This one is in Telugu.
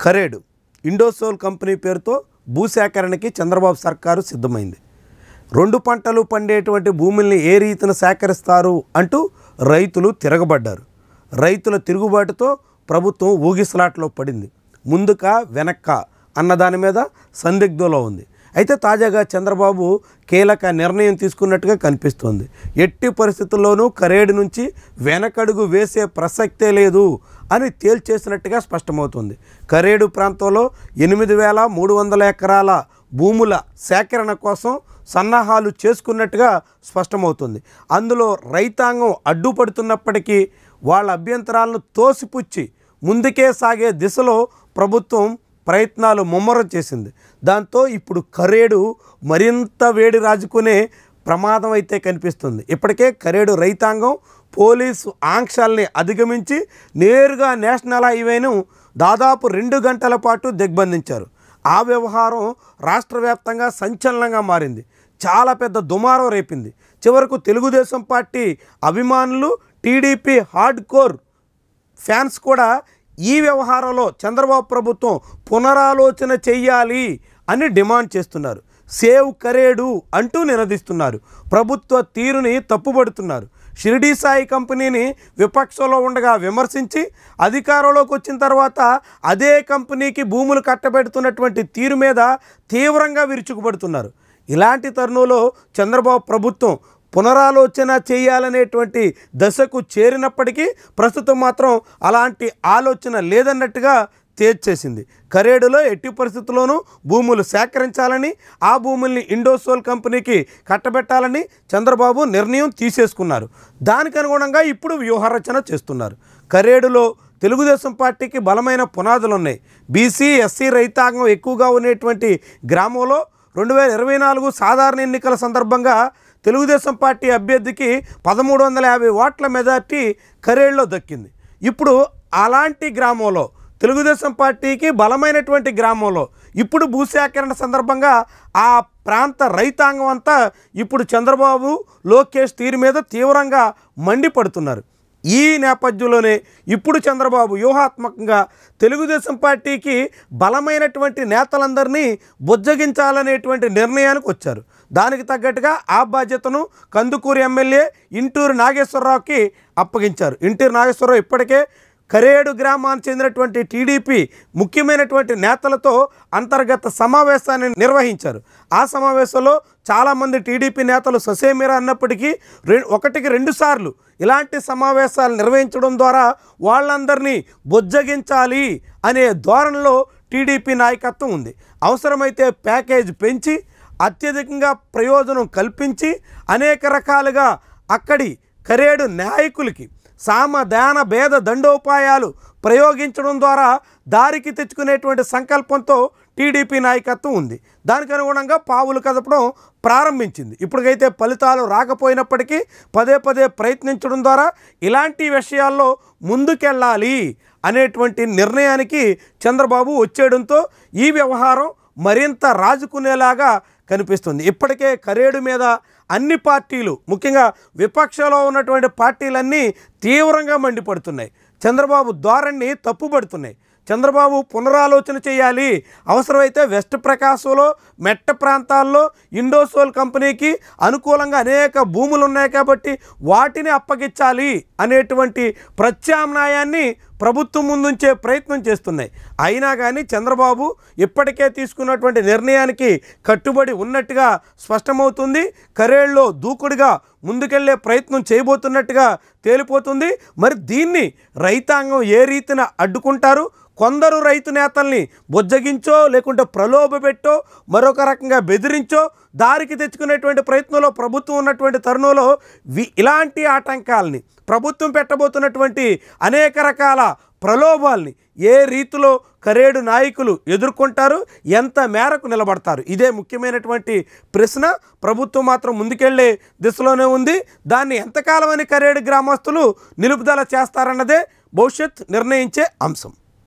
కరేడు ఇండోసోల్ కంపెనీ పేరుతో భూసేకరణకి చంద్రబాబు సర్కారు సిద్ధమైంది. 2 పంటలు పండేటువంటి భూముల్ని ఏ రీతిన సేకరిస్తారు అంటూ రైతులు తిరగబడ్డారు. రైతుల తిరుగుబాటుతో ప్రభుత్వం ఊగిసలాట్లో పడింది. ముందుక వెనక్క అన్నదాని మీద సందిగ్ధంలో ఉంది. అయితే తాజాగా చంద్రబాబు కీలక నిర్ణయం తీసుకున్నట్టుగా కనిపిస్తోంది. ఎట్టి పరిస్థితుల్లోనూ కరేడు నుంచి వెనకడుగు వేసే ప్రసక్తే లేదు అని తేల్చేసినట్టుగా స్పష్టమవుతుంది. కరేడు ప్రాంతంలో 8,300 ఎకరాల భూముల సేకరణ కోసం సన్నాహాలు చేసుకున్నట్టుగా స్పష్టమవుతుంది. అందులో రైతాంగం అడ్డుపడుతున్నప్పటికీ వాళ్ళ అభ్యంతరాలను తోసిపుచ్చి ముందుకే సాగే దిశలో ప్రభుత్వం ప్రయత్నాలు ముమ్మరం చేసింది. దాంతో ఇప్పుడు కరేడు మరింత వేడి రాజుకునే ప్రమాదం అయితే కనిపిస్తుంది. ఇప్పటికే కరేడు రైతాంగం పోలీసు ఆంక్షల్ని అధిగమించి నేరుగా నేషనల్ హైవేను దాదాపు 2 గంటల పాటు దిగ్బంధించారు. ఆ వ్యవహారం రాష్ట్ర వ్యాప్తంగా సంచలనంగా మారింది. చాలా పెద్ద దుమారం రేపింది. చివరకు తెలుగుదేశం పార్టీ అభిమానులు, టీడీపీ హార్డ్ కోర్ ఫ్యాన్స్ కూడా ఈ వ్యవహారంలో చంద్రబాబు ప్రభుత్వం పునరాలోచన చెయ్యాలి అని డిమాండ్ చేస్తున్నారు. సేవ్ కరేడు అంటూ నినదిస్తున్నారు. ప్రభుత్వ తీరుని తప్పుపడుతున్నారు. షిరిడీ సాయి కంపెనీని విపక్షంలో ఉండగా విమర్శించి అధికారంలోకి వచ్చిన తర్వాత అదే కంపెనీకి భూములు కట్టబెడుతున్నటువంటి తీరు మీద తీవ్రంగా విరుచుకుపడుతున్నారు. ఇలాంటి తరుణంలో చంద్రబాబు ప్రభుత్వం పునరాలోచన చేయాలనేటువంటి దశకు చేరినప్పటికీ ప్రస్తుతం మాత్రం అలాంటి ఆలోచన లేదన్నట్టుగా తేల్చేసింది. కరేడులో ఎట్టి పరిస్థితుల్లోనూ భూములు సేకరించాలని, ఆ భూముల్ని ఇండోసోల్ కంపెనీకి కట్టబెట్టాలని చంద్రబాబు నిర్ణయం తీసేసుకున్నారు. దానికి అనుగుణంగా ఇప్పుడు వ్యూహరచన చేస్తున్నారు. కరేడులో తెలుగుదేశం పార్టీకి బలమైన పునాదులు ఉన్నాయి. బీసీ, ఎస్సీ రైతాంగం ఎక్కువగా ఉండేటువంటి గ్రామంలో 2024 సాధారణ ఎన్నికల సందర్భంగా తెలుగుదేశం పార్టీ అభ్యర్థికి 1350 ఓట్ల మెజార్టీ కరేడులో దక్కింది. ఇప్పుడు అలాంటి గ్రామంలో తెలుగుదేశం పార్టీకి బలమైనటువంటి గ్రామంలో ఇప్పుడు భూసేకరణ సందర్భంగా ఆ ప్రాంత రైతాంగం అంతా ఇప్పుడు చంద్రబాబు, లోకేష్ తీరు మీద తీవ్రంగా మండిపడుతున్నారు. ఈ నేపథ్యంలోనే ఇప్పుడు చంద్రబాబు వ్యూహాత్మకంగా తెలుగుదేశం పార్టీకి బలమైనటువంటి నేతలందరినీ బుజ్జగించాలనేటువంటి నిర్ణయానికి వచ్చారు. దానికి తగ్గట్టుగా ఆ బాధ్యతను కందుకూరు ఎమ్మెల్యే ఇంటూరు నాగేశ్వరరావుకి అప్పగించారు. ఇంటూరు నాగేశ్వరరావు ఇప్పటికే కరేడు గ్రామానికి చెందినటువంటి టీడీపీ ముఖ్యమైనటువంటి నేతలతో అంతర్గత సమావేశాన్ని నిర్వహించారు. ఆ సమావేశంలో చాలామంది టీడీపీ నేతలు ససేమిరా అన్నప్పటికీ 1కి 2 సార్లు ఇలాంటి సమావేశాలు నిర్వహించడం ద్వారా వాళ్ళందరినీ బుజ్జగించాలి అనే ధోరణిలో టీడీపీ నాయకత్వం ఉంది. అవసరమైతే ప్యాకేజ్ పెంచి అత్యధికంగా ప్రయోజనం కల్పించి అనేక రకాలుగా అక్కడి కరేడు నాయకులకి సామధాన భేద దండోపాయాలు ప్రయోగించడం ద్వారా దారికి తెచ్చుకునేటువంటి సంకల్పంతో టీడీపీ నాయకత్వం ఉంది. దానికి అనుగుణంగా పావులు కదపడం ప్రారంభించింది. ఇప్పటికైతే ఫలితాలు రాకపోయినప్పటికీ పదే ప్రయత్నించడం ద్వారా ఇలాంటి విషయాల్లో ముందుకెళ్ళాలి అనేటువంటి నిర్ణయానికి చంద్రబాబు వచ్చేయడంతో ఈ వ్యవహారం మరింత రాజుకునేలాగా కనిపిస్తుంది. ఇప్పటికే కరేడు మీద అన్ని పార్టీలు, ముఖ్యంగా విపక్షంలో ఉన్నటువంటి పార్టీలన్నీ తీవ్రంగా మండిపడుతున్నాయి. చంద్రబాబు ధోరణిని తప్పుపడుతున్నాయి. చంద్రబాబు పునరాలోచన చేయాలి, అవసరమైతే వెస్ట్ ప్రకాశంలో మెట్ట ప్రాంతాల్లో ఇండోసోల్ కంపెనీకి అనుకూలంగా అనేక భూములు ఉన్నాయి కాబట్టి వాటిని అప్పగించాలి అనేటువంటి ప్రత్యామ్నాయాన్ని ప్రభుత్వం ముందుంచే ప్రయత్నం చేస్తున్నాయి. అయినా కానీ చంద్రబాబు ఇప్పటికే తీసుకున్నటువంటి నిర్ణయానికి కట్టుబడి ఉన్నట్టుగా స్పష్టమవుతుంది. కరేడులో దూకుడుగా ముందుకెళ్లే ప్రయత్నం చేయబోతున్నట్టుగా తేలిపోతుంది. మరి దీన్ని రైతాంగం ఏ రీతిన అడ్డుకుంటారు? కొందరు రైతు నేతల్ని బుజ్జగించో లేకుంటే ప్రలోభపెట్టో మరొక రకంగా బెదిరించో దారికి తెచ్చుకునేటువంటి ప్రయత్నంలో ప్రభుత్వం ఉన్నటువంటి తరుణంలో ఇలాంటి ఆటంకాలని, ప్రభుత్వం పెట్టబోతున్నటువంటి అనేక రకాల ప్రలోభాల్ని ఏ రీతిలో కరేడు నాయకులు ఎదుర్కొంటారు, ఎంత మేరకు నిలబడతారు? ఇదే ముఖ్యమైనటువంటి ప్రశ్న. ప్రభుత్వం మాత్రం ముందుకెళ్లే దిశలోనే ఉంది. దాన్ని ఎంతకాలం అని కరేడు గ్రామస్తులు నిలుపుదల చేస్తారన్నదే భవిష్యత్ నిర్ణయించే అంశం.